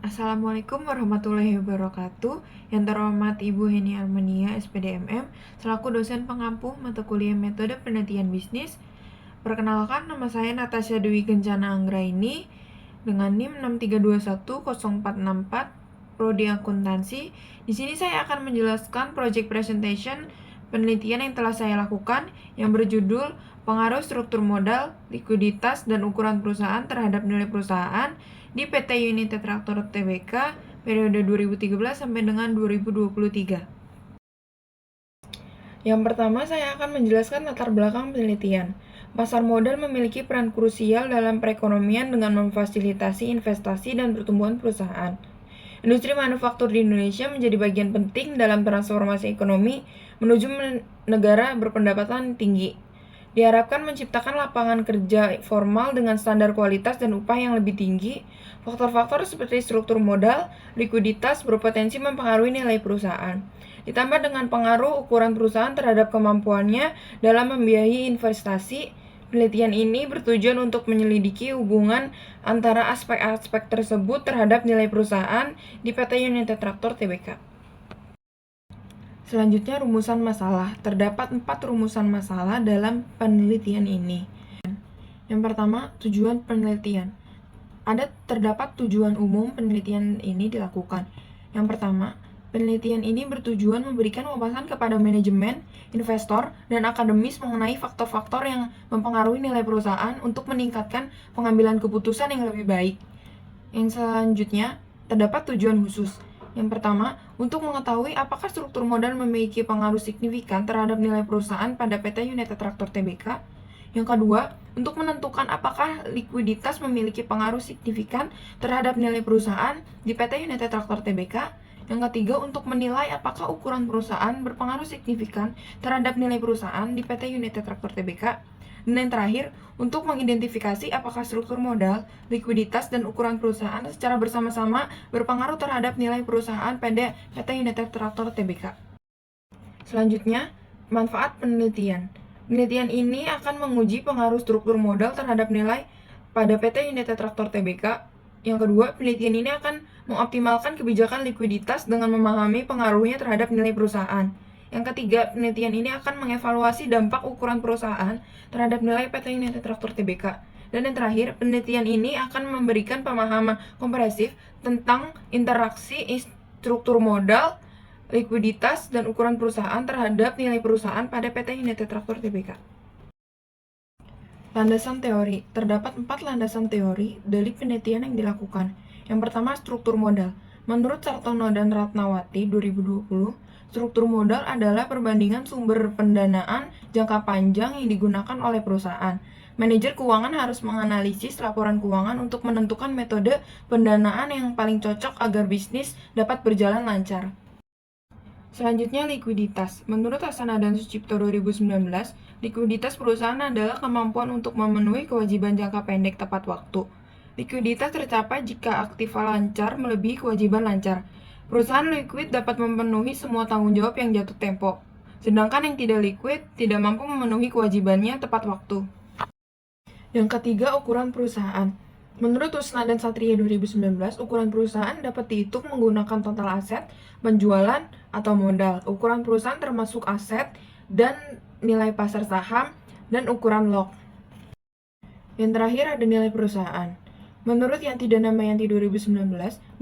Assalamualaikum warahmatullahi wabarakatuh. Yang terhormat Ibu Heni Armenia, SPDMM, selaku dosen pengampu mata kuliah metode penelitian bisnis. Perkenalkan, nama saya Natasha Dewi Kencana Anggraini dengan NIM 6321044, Prodi Akuntansi. Di sini saya akan menjelaskan project presentation penelitian yang telah saya lakukan yang berjudul Pengaruh Struktur Modal, Likuiditas, dan Ukuran Perusahaan terhadap Nilai Perusahaan di PT United Tractor Tbk periode 2013 sampai dengan 2023. Yang pertama, saya akan menjelaskan latar belakang penelitian. Pasar modal memiliki peran krusial dalam perekonomian dengan memfasilitasi investasi dan pertumbuhan perusahaan. Industri manufaktur di Indonesia menjadi bagian penting dalam transformasi ekonomi menuju negara berpendapatan tinggi. Diharapkan menciptakan lapangan kerja formal dengan standar kualitas dan upah yang lebih tinggi. Faktor-faktor seperti struktur modal, likuiditas berpotensi mempengaruhi nilai perusahaan. Ditambah dengan pengaruh ukuran perusahaan terhadap kemampuannya dalam membiayai investasi. Penelitian ini bertujuan untuk menyelidiki hubungan antara aspek-aspek tersebut terhadap nilai perusahaan di PT United Tractor Tbk. Selanjutnya, rumusan masalah. Terdapat 4 rumusan masalah dalam penelitian ini. Yang pertama, tujuan penelitian. Terdapat tujuan umum penelitian ini dilakukan. Yang pertama, penelitian ini bertujuan memberikan wawasan kepada manajemen, investor, dan akademis mengenai faktor-faktor yang mempengaruhi nilai perusahaan untuk meningkatkan pengambilan keputusan yang lebih baik. Yang selanjutnya, terdapat tujuan khusus. Yang pertama, untuk mengetahui apakah struktur modal memiliki pengaruh signifikan terhadap nilai perusahaan pada PT United Tractor Tbk. Yang kedua, untuk menentukan apakah likuiditas memiliki pengaruh signifikan terhadap nilai perusahaan di PT United Tractor Tbk. Yang ketiga, untuk menilai apakah ukuran perusahaan berpengaruh signifikan terhadap nilai perusahaan di PT United Tractor Tbk. Dan yang terakhir, untuk mengidentifikasi apakah struktur modal, likuiditas, dan ukuran perusahaan secara bersama-sama berpengaruh terhadap nilai perusahaan pada PT United Tractor Tbk. Selanjutnya, manfaat penelitian. Penelitian ini akan menguji pengaruh struktur modal terhadap nilai pada PT United Tractor Tbk. Yang kedua, penelitian ini akan mengoptimalkan kebijakan likuiditas dengan memahami pengaruhnya terhadap nilai perusahaan. Yang ketiga, penelitian ini akan mengevaluasi dampak ukuran perusahaan terhadap nilai PT United Tractor Tbk. Dan yang terakhir, penelitian ini akan memberikan pemahaman komprehensif tentang interaksi struktur modal, likuiditas, dan ukuran perusahaan terhadap nilai perusahaan pada PT United Tractor Tbk. Landasan teori. Terdapat 4 landasan teori dari penelitian yang dilakukan. Yang pertama, struktur modal. Menurut Sartono dan Ratnawati 2020, struktur modal adalah perbandingan sumber pendanaan jangka panjang yang digunakan oleh perusahaan. Manajer keuangan harus menganalisis laporan keuangan untuk menentukan metode pendanaan yang paling cocok agar bisnis dapat berjalan lancar. Selanjutnya, likuiditas. Menurut Hassana dan Sucipto 2019, likuiditas perusahaan adalah kemampuan untuk memenuhi kewajiban jangka pendek tepat waktu. Likuiditas tercapai jika aktiva lancar melebihi kewajiban lancar. Perusahaan liquid dapat memenuhi semua tanggung jawab yang jatuh tempo, sedangkan yang tidak liquid tidak mampu memenuhi kewajibannya tepat waktu. Yang ketiga, ukuran perusahaan. Menurut Usna dan Satria 2019, ukuran perusahaan dapat dihitung menggunakan total aset, penjualan, atau modal. Ukuran perusahaan termasuk aset dan nilai pasar saham, dan ukuran log. Yang terakhir ada nilai perusahaan. Menurut Yanti dan Damayanti 2019,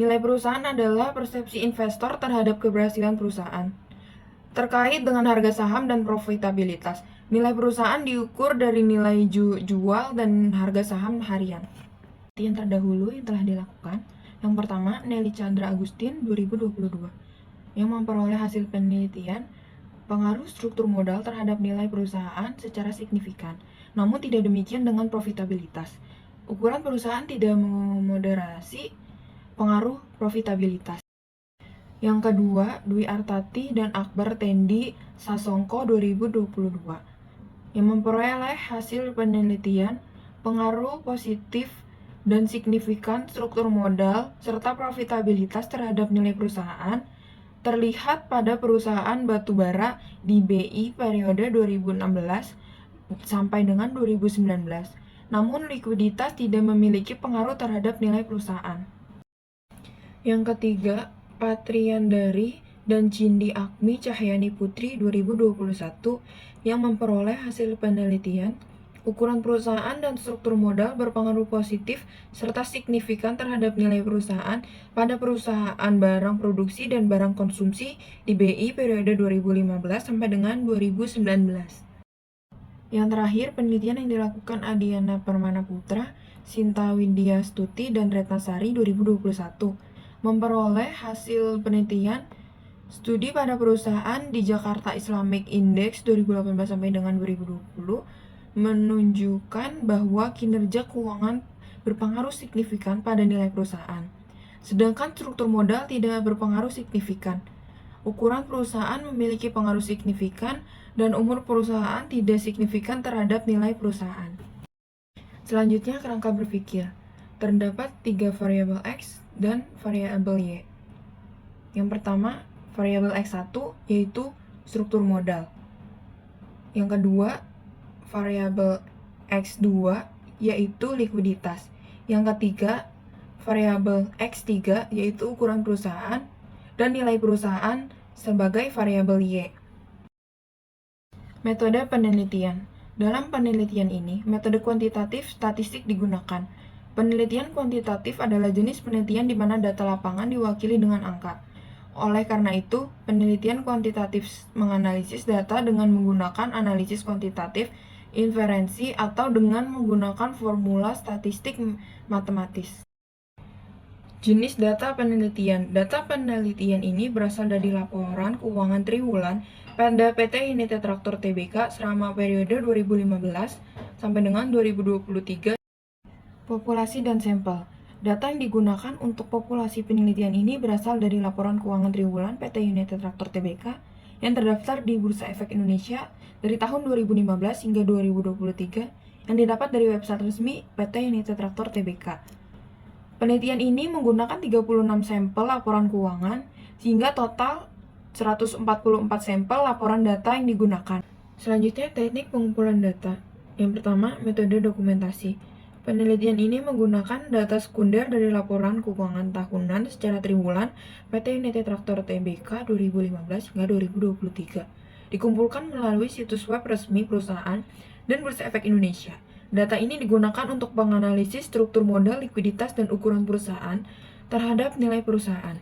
nilai perusahaan adalah persepsi investor terhadap keberhasilan perusahaan. Terkait dengan harga saham dan profitabilitas, nilai perusahaan diukur dari nilai jual dan harga saham harian. Yang terdahulu yang telah dilakukan, yang pertama, Nelly Chandra Agustin 2022, yang memperoleh hasil penelitian pengaruh struktur modal terhadap nilai perusahaan secara signifikan, namun tidak demikian dengan profitabilitas. Ukuran perusahaan tidak memoderasi pengaruh profitabilitas. Yang kedua, Dwi Artati dan Akbar Tendi Sasongko 2022, yang memperoleh hasil penelitian pengaruh positif dan signifikan struktur modal serta profitabilitas terhadap nilai perusahaan terlihat pada perusahaan batubara di BI periode 2016 sampai dengan 2019. Namun likuiditas tidak memiliki pengaruh terhadap nilai perusahaan. Yang ketiga, Patriandari dan Cindi Agmi Cahyani Putri 2021 yang memperoleh hasil penelitian ukuran perusahaan dan struktur modal berpengaruh positif serta signifikan terhadap nilai perusahaan pada perusahaan barang produksi dan barang konsumsi di BI periode 2015 sampai dengan 2019. Yang terakhir, penelitian yang dilakukan Adiana Permana Putra, Sinta Widya Stuti, dan Retnasari 2021 memperoleh hasil penelitian studi pada perusahaan di Jakarta Islamic Index 2018 sampai dengan 2020 menunjukkan bahwa kinerja keuangan berpengaruh signifikan pada nilai perusahaan, sedangkan struktur modal tidak berpengaruh signifikan. Ukuran perusahaan memiliki pengaruh signifikan dan umur perusahaan tidak signifikan terhadap nilai perusahaan. Selanjutnya, kerangka berpikir. Terdapat 3 variabel X dan variabel Y. Yang pertama, variabel X1 yaitu struktur modal. Yang kedua, variabel X2 yaitu likuiditas. Yang ketiga, variabel X3 yaitu ukuran perusahaan dan nilai perusahaan sebagai variabel Y. Metode penelitian. Dalam penelitian ini, metode kuantitatif statistik digunakan. Penelitian kuantitatif adalah jenis penelitian di mana data lapangan diwakili dengan angka. Oleh karena itu, penelitian kuantitatif menganalisis data dengan menggunakan analisis kuantitatif, inferensi, atau dengan menggunakan formula statistik matematis. Jenis data penelitian. Data penelitian ini berasal dari laporan keuangan triwulan pada PT United Tractor Tbk selama periode 2015 sampai dengan 2023. Populasi dan sampel. Data yang digunakan untuk populasi penelitian ini berasal dari laporan keuangan triwulan PT United Tractor Tbk yang terdaftar di Bursa Efek Indonesia dari tahun 2015 hingga 2023 yang didapat dari website resmi PT United Tractor Tbk. Penelitian ini menggunakan 36 sampel laporan keuangan sehingga total 144 sampel laporan data yang digunakan. Selanjutnya, teknik pengumpulan data. Yang pertama, metode dokumentasi. Penelitian ini menggunakan data sekunder dari laporan keuangan tahunan secara triwulan PT United Tractor Tbk 2015 hingga 2023. Dikumpulkan melalui situs web resmi perusahaan dan Bursa Efek Indonesia. Data ini digunakan untuk menganalisis struktur modal, likuiditas, dan ukuran perusahaan terhadap nilai perusahaan.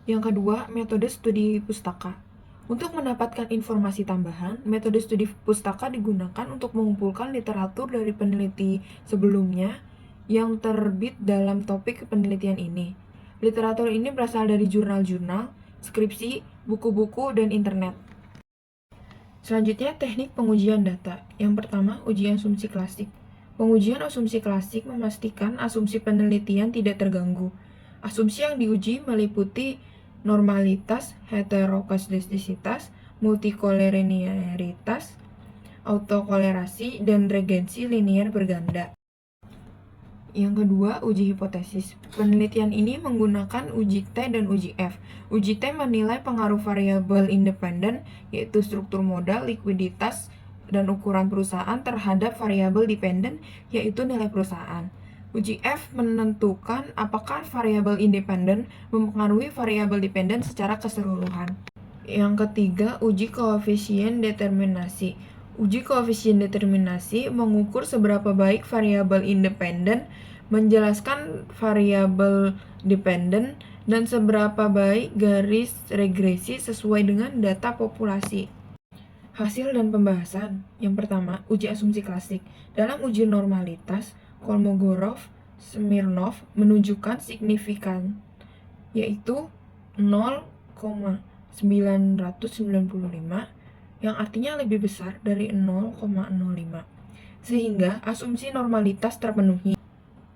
Yang kedua, metode studi pustaka. Untuk mendapatkan informasi tambahan, metode studi pustaka digunakan untuk mengumpulkan literatur dari peneliti sebelumnya yang terbit dalam topik penelitian ini. Literatur ini berasal dari jurnal-jurnal, skripsi, buku-buku, dan internet. Selanjutnya, teknik pengujian data. Yang pertama, uji asumsi klasik. Pengujian asumsi klasik memastikan asumsi penelitian tidak terganggu. Asumsi yang diuji meliputi normalitas, heterokodestisitas, multikolerinearitas, autokolerasi, dan regensi linier berganda. Yang kedua, uji hipotesis. Penelitian ini menggunakan uji T dan uji F. Uji T menilai pengaruh variabel independen, yaitu struktur modal, likuiditas, dan ukuran perusahaan terhadap variabel dependen, yaitu nilai perusahaan. Uji F menentukan apakah variabel independen mempengaruhi variabel dependen secara keseluruhan. Yang ketiga, uji koefisien determinasi. Uji koefisien determinasi mengukur seberapa baik variabel independen menjelaskan variabel dependen dan seberapa baik garis regresi sesuai dengan data populasi. Hasil dan pembahasan. Yang pertama, uji asumsi klasik. Dalam uji normalitas, Kolmogorov, Smirnov menunjukkan signifikan, yaitu 0,995, yang artinya lebih besar dari 0,05, sehingga asumsi normalitas terpenuhi.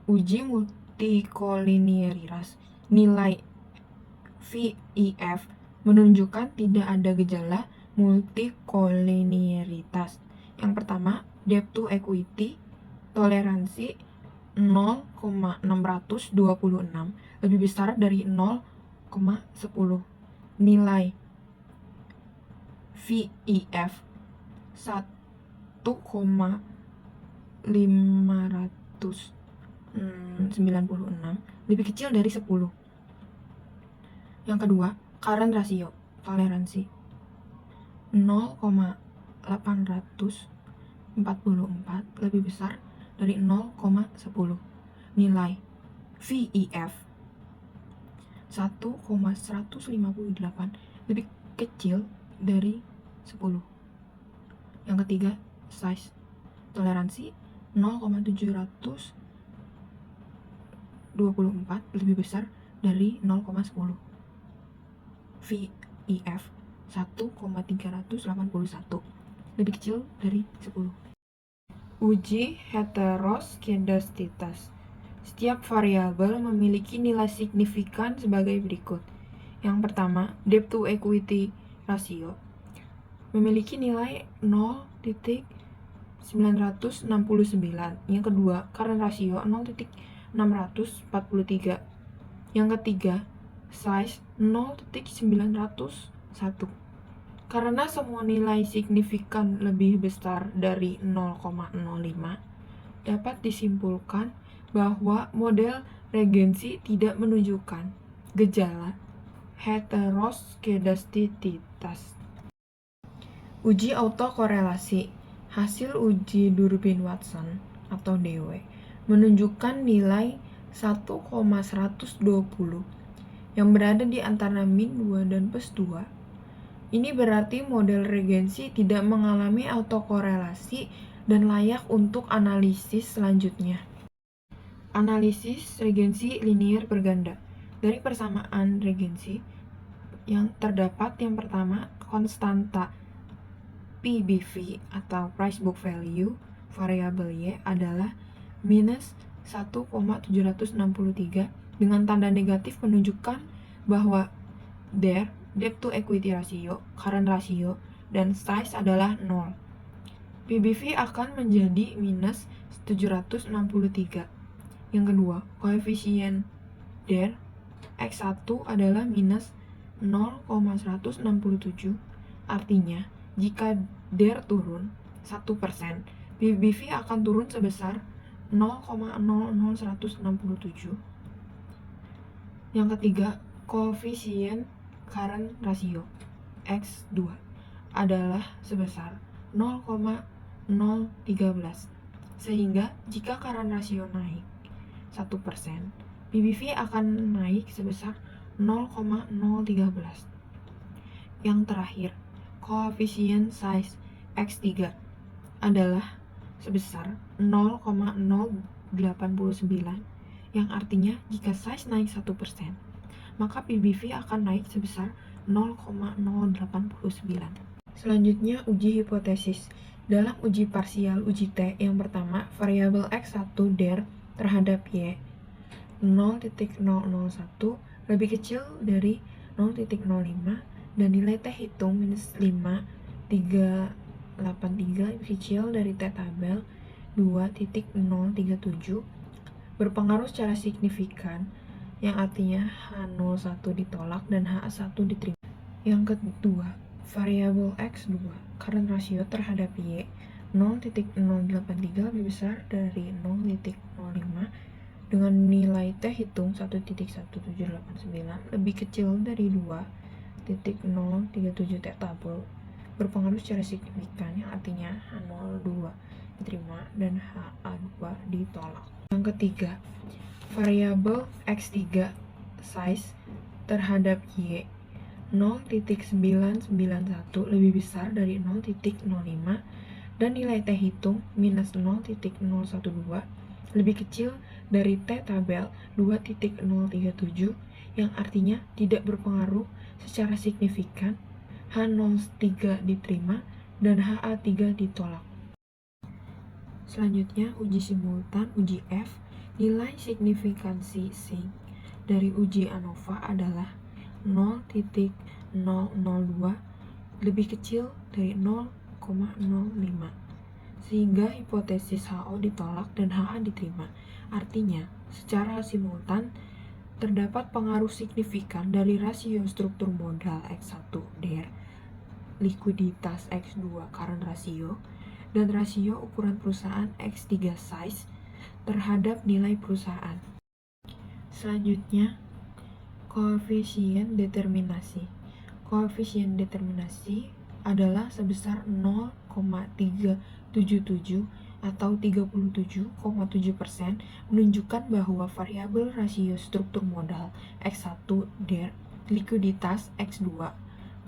Uji multikolinearitas. Nilai VIF menunjukkan tidak ada gejala multikolinearitas. Yang pertama, debt to equity, toleransi 0,626, lebih besar dari 0,10. Nilai VIF 1,596 lebih kecil dari 10. Yang kedua, current ratio, toleransi 0,844 lebih besar dari 0,10. Nilai VEF 1,158 lebih kecil dari 10. Yang ketiga, size, toleransi 0,724 lebih besar dari 0,10. VEF 1,381 lebih kecil dari 10. Uji heteroskedastisitas. Setiap variabel memiliki nilai signifikan sebagai berikut. Yang pertama, debt to equity ratio memiliki nilai 0,969. Yang kedua, current ratio 0,643. Yang ketiga, size 0,901. Karena semua nilai signifikan lebih besar dari 0,05, dapat disimpulkan bahwa model regensi tidak menunjukkan gejala heteroskedastisitas. Uji autokorelasi. Hasil uji Durbin-Watson atau DW menunjukkan nilai 1,120 yang berada di antara min 2 dan plus 2. Ini berarti model regensi tidak mengalami autokorelasi dan layak untuk analisis selanjutnya. Analisis regensi linier berganda. Dari persamaan regensi yang terdapat, yang pertama, konstanta PBV atau price book value variabel Y adalah minus 1,763 dengan tanda negatif menunjukkan bahwa debt to equity ratio, current ratio, dan size adalah 0. PBV akan menjadi minus 763. Yang kedua, koefisien DER X1 adalah minus 0,167. Artinya, jika DER turun 1%, PBV akan turun sebesar 0,00167. Yang ketiga, koefisien current ratio X2 adalah sebesar 0,013. Sehingga jika current ratio naik 1%, PBV akan naik sebesar 0,013. Yang terakhir, koefisien size X3 adalah sebesar 0,089, yang artinya jika size naik 1%, maka PBV akan naik sebesar 0,089. Selanjutnya, uji hipotesis. Dalam uji parsial uji T, yang pertama, variabel X1 DER terhadap Y 0,001 lebih kecil dari 0,05 dan nilai T hitung minus 5,383 lebih kecil dari T tabel 2,037 berpengaruh secara signifikan, yang artinya H01 ditolak dan H1 diterima. Yang kedua, variabel X2 current ratio terhadap Y 0,083 lebih besar dari 0,05 dengan nilai T hitung 1,1789 lebih kecil dari 2,037 T tabel berpengaruh secara signifikan, yang artinya H02 diterima dan HA2 ditolak. Yang ketiga, variabel X3 size terhadap Y 0,991 lebih besar dari 0,05 dan nilai T hitung minus 0,012 lebih kecil dari T tabel 2,037, yang artinya tidak berpengaruh secara signifikan, H03 diterima dan HA3 ditolak. Selanjutnya, uji simultan uji F. Nilai signifikansi Sigma dari uji ANOVA adalah 0,002 lebih kecil dari 0,05, sehingga hipotesis HO ditolak dan HA diterima. Artinya, secara simultan terdapat pengaruh signifikan dari rasio struktur modal X1 DER, likuiditas X2 current ratio, dan rasio ukuran perusahaan X3 size terhadap nilai perusahaan. Selanjutnya, Koefisien determinasi. Koefisien determinasi adalah sebesar 0,377 atau 37,7% menunjukkan bahwa variabel rasio struktur modal X1 DER, likuiditas X2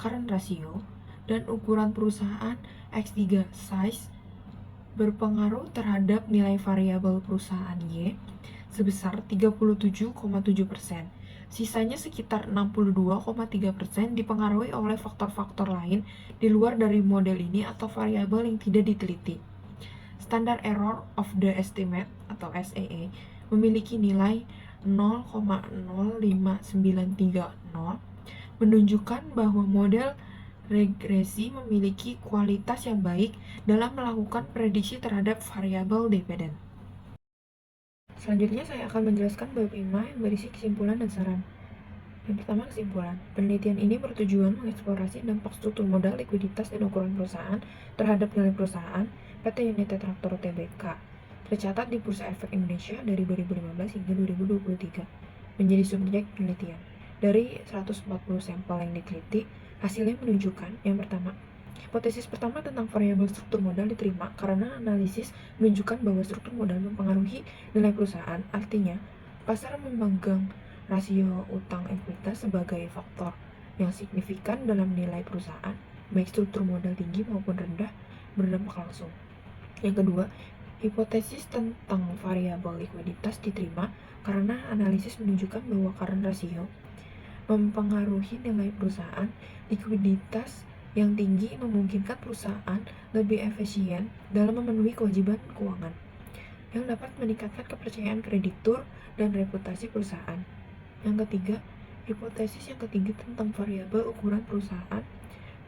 current ratio, dan ukuran perusahaan X3 size berpengaruh terhadap nilai variabel perusahaan Y sebesar 37,7%. Sisanya sekitar 62,3% dipengaruhi oleh faktor-faktor lain di luar dari model ini atau variabel yang tidak diteliti. Standard Error of the Estimate atau SEE memiliki nilai 0,05930, menunjukkan bahwa model regresi memiliki kualitas yang baik dalam melakukan prediksi terhadap variabel dependen. Selanjutnya saya akan menjelaskan bab 5 yang berisi kesimpulan dan saran. Yang pertama, kesimpulan. Penelitian ini bertujuan mengeksplorasi dampak struktur modal, likuiditas, dan ukuran perusahaan terhadap nilai perusahaan PT United Tractor Tbk tercatat di Bursa Efek Indonesia dari 2015 hingga 2023 menjadi subjek penelitian. Dari 140 sampel yang diteliti, hasilnya menunjukkan yang pertama, hipotesis pertama tentang variabel struktur modal diterima karena analisis menunjukkan bahwa struktur modal mempengaruhi nilai perusahaan. Artinya, pasar memegang rasio utang ekuitas sebagai faktor yang signifikan dalam nilai perusahaan, baik struktur modal tinggi maupun rendah berdampak langsung. Yang kedua, hipotesis tentang variabel likuiditas diterima karena analisis menunjukkan bahwa current ratio mempengaruhi nilai perusahaan. Likuiditas yang tinggi memungkinkan perusahaan lebih efisien dalam memenuhi kewajiban keuangan, yang dapat meningkatkan kepercayaan kreditur dan reputasi perusahaan. Yang ketiga, hipotesis yang ketiga tentang variabel ukuran perusahaan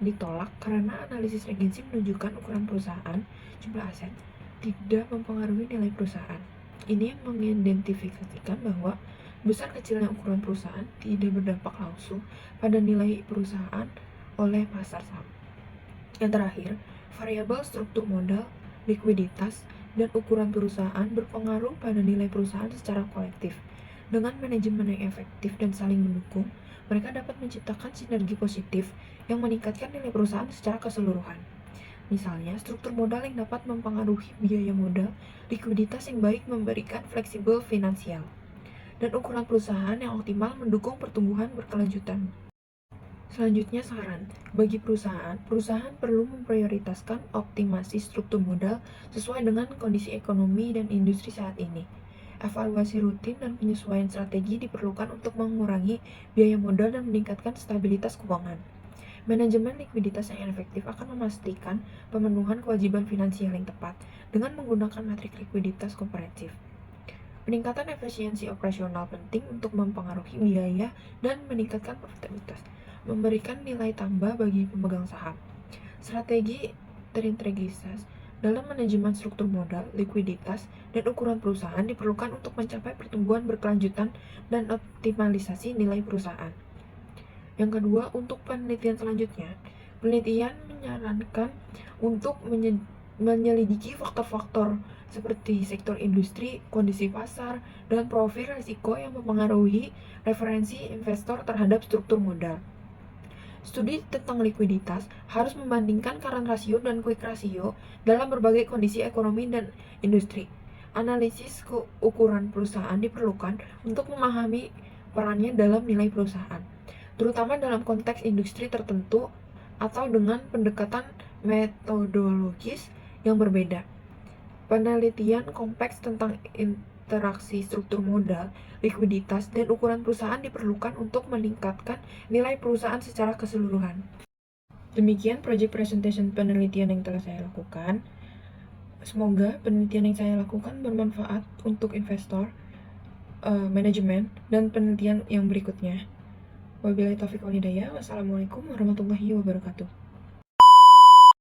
ditolak karena analisis regensi menunjukkan ukuran perusahaan, jumlah aset, tidak mempengaruhi nilai perusahaan. Ini yang mengidentifikasikan bahwa besar kecilnya ukuran perusahaan tidak berdampak langsung pada nilai perusahaan oleh pasar saham. Yang terakhir, variabel struktur modal, likuiditas, dan ukuran perusahaan berpengaruh pada nilai perusahaan secara kolektif. Dengan manajemen yang efektif dan saling mendukung, mereka dapat menciptakan sinergi positif yang meningkatkan nilai perusahaan secara keseluruhan. Misalnya, struktur modal yang dapat mempengaruhi biaya modal, likuiditas yang baik memberikan fleksibel finansial, dan ukuran perusahaan yang optimal mendukung pertumbuhan berkelanjutan. Selanjutnya, saran. Bagi perusahaan perlu memprioritaskan optimasi struktur modal sesuai dengan kondisi ekonomi dan industri saat ini. Evaluasi rutin dan penyesuaian strategi diperlukan untuk mengurangi biaya modal dan meningkatkan stabilitas keuangan. Manajemen likuiditas yang efektif akan memastikan pemenuhan kewajiban finansial yang tepat dengan menggunakan metrik likuiditas komprehensif. Peningkatan efisiensi operasional penting untuk mempengaruhi biaya dan meningkatkan profitabilitas, memberikan nilai tambah bagi pemegang saham. Strategi terintegritas dalam manajemen struktur modal, likuiditas, dan ukuran perusahaan diperlukan untuk mencapai pertumbuhan berkelanjutan dan optimalisasi nilai perusahaan. Yang kedua, untuk penelitian selanjutnya, penelitian menyarankan untuk menyelidiki faktor-faktor seperti sektor industri, kondisi pasar, dan profil risiko yang mempengaruhi referensi investor terhadap struktur modal. Studi tentang likuiditas harus membandingkan current ratio dan quick ratio dalam berbagai kondisi ekonomi dan industri. Analisis ukuran perusahaan diperlukan untuk memahami perannya dalam nilai perusahaan, terutama dalam konteks industri tertentu atau dengan pendekatan metodologis yang berbeda. Penelitian kompleks tentang interaksi struktur modal, likuiditas, dan ukuran perusahaan diperlukan untuk meningkatkan nilai perusahaan secara keseluruhan. Demikian project presentation penelitian yang telah saya lakukan. Semoga penelitian yang saya lakukan bermanfaat untuk investor, manajemen, dan penelitian yang berikutnya. Wabillahi taufiq wal hidayah. Wassalamualaikum warahmatullahi wabarakatuh.